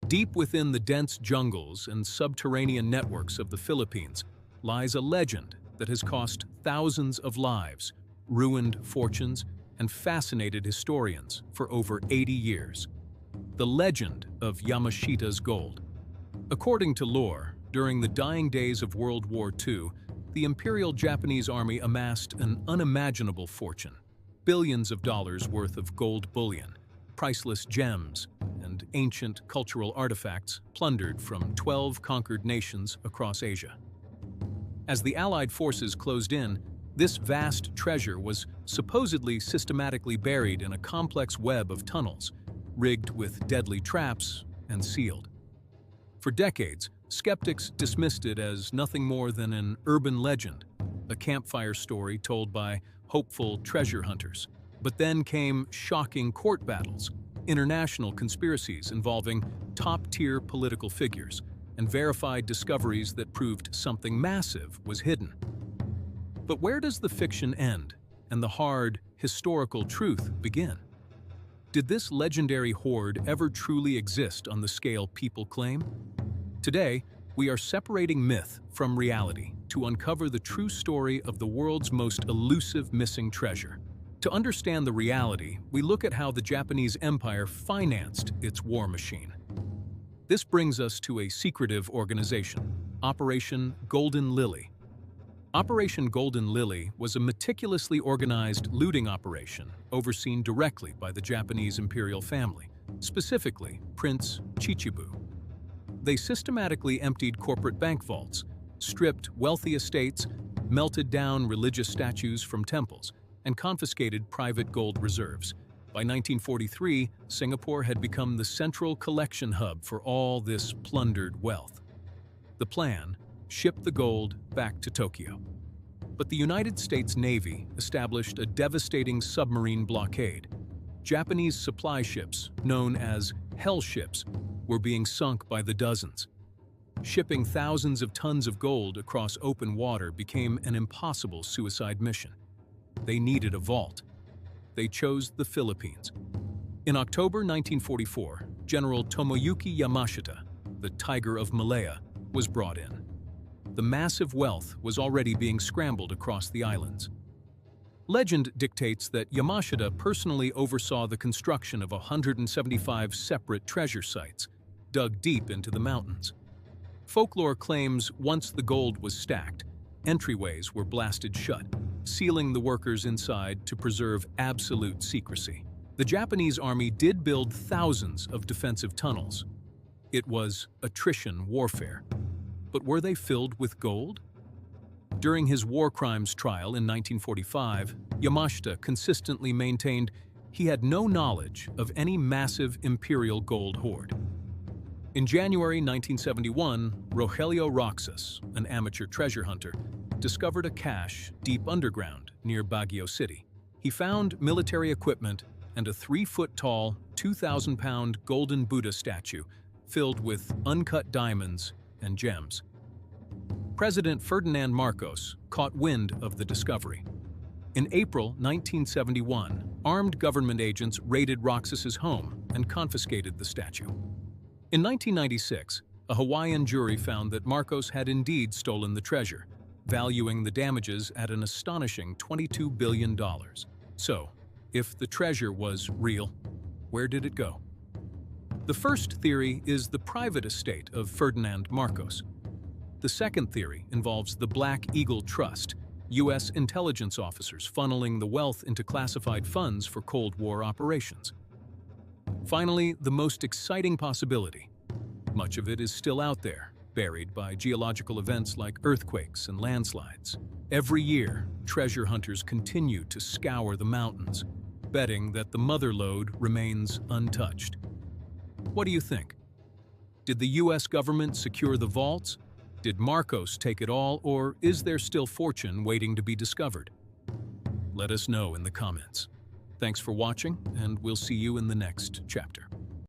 Deep within the dense jungles and subterranean networks of the Philippines lies a legend that has cost thousands of lives, ruined fortunes, and fascinated historians for over 80 years. The legend of Yamashita's gold. According to lore, during the dying days of World War II, the Imperial Japanese Army amassed an unimaginable fortune, billions of dollars worth of gold bullion, priceless gems, and ancient cultural artifacts plundered from 12 conquered nations across Asia. As the Allied forces closed in, this vast treasure was supposedly systematically buried in a complex web of tunnels, rigged with deadly traps and sealed. For decades, skeptics dismissed it as nothing more than an urban legend, a campfire story told by hopeful treasure hunters. But then came shocking court battles, international conspiracies involving top-tier political figures, and verified discoveries that proved something massive was hidden. But where does the fiction end and the hard, historical truth begin? Did this legendary hoard ever truly exist on the scale people claim? Today, we are separating myth from reality to uncover the true story of the world's most elusive missing treasure. To understand the reality, we look at how the Japanese Empire financed its war machine. This brings us to a secretive organization, Operation Golden Lily. Operation Golden Lily was a meticulously organized looting operation overseen directly by the Japanese imperial family, specifically Prince Chichibu. They systematically emptied corporate bank vaults, stripped wealthy estates, melted down religious statues from temples, and confiscated private gold reserves. By 1943, Singapore had become the central collection hub for all this plundered wealth. The plan: ship the gold back to Tokyo. But the United States Navy established a devastating submarine blockade. Japanese supply ships, known as hell ships, were being sunk by the dozens. Shipping thousands of tons of gold across open water became an impossible suicide mission. They needed a vault. They chose the Philippines. In October 1944, General Tomoyuki Yamashita, the Tiger of Malaya, was brought in. The massive wealth was already being scrambled across the islands. Legend dictates that Yamashita personally oversaw the construction of 175 separate treasure sites, dug deep into the mountains. Folklore claims once the gold was stacked, entryways were blasted shut, sealing the workers inside to preserve absolute secrecy. The Japanese army did build thousands of defensive tunnels. It was attrition warfare. But were they filled with gold? During his war crimes trial in 1945, Yamashita consistently maintained he had no knowledge of any massive imperial gold hoard. In January 1971, Rogelio Roxas, an amateur treasure hunter, discovered a cache deep underground near Baguio City. He found military equipment and a 3-foot-tall, 2,000-pound golden Buddha statue filled with uncut diamonds and gems. President Ferdinand Marcos caught wind of the discovery. In April 1971, armed government agents raided Roxas's home and confiscated the statue. In 1996, a Hawaiian jury found that Marcos had indeed stolen the treasure, valuing the damages at an astonishing $22 billion. So, if the treasure was real, where did it go? The first theory is the private estate of Ferdinand Marcos. The second theory involves the Black Eagle Trust, U.S. intelligence officers funneling the wealth into classified funds for Cold War operations. Finally, the most exciting possibility. Much of it is still out there, buried by geological events like earthquakes and landslides. Every year, treasure hunters continue to scour the mountains, betting that the motherlode remains untouched. What do you think? Did the U.S. government secure the vaults? Did Marcos take it all, or is there still fortune waiting to be discovered? Let us know in the comments. Thanks for watching, and we'll see you in the next chapter.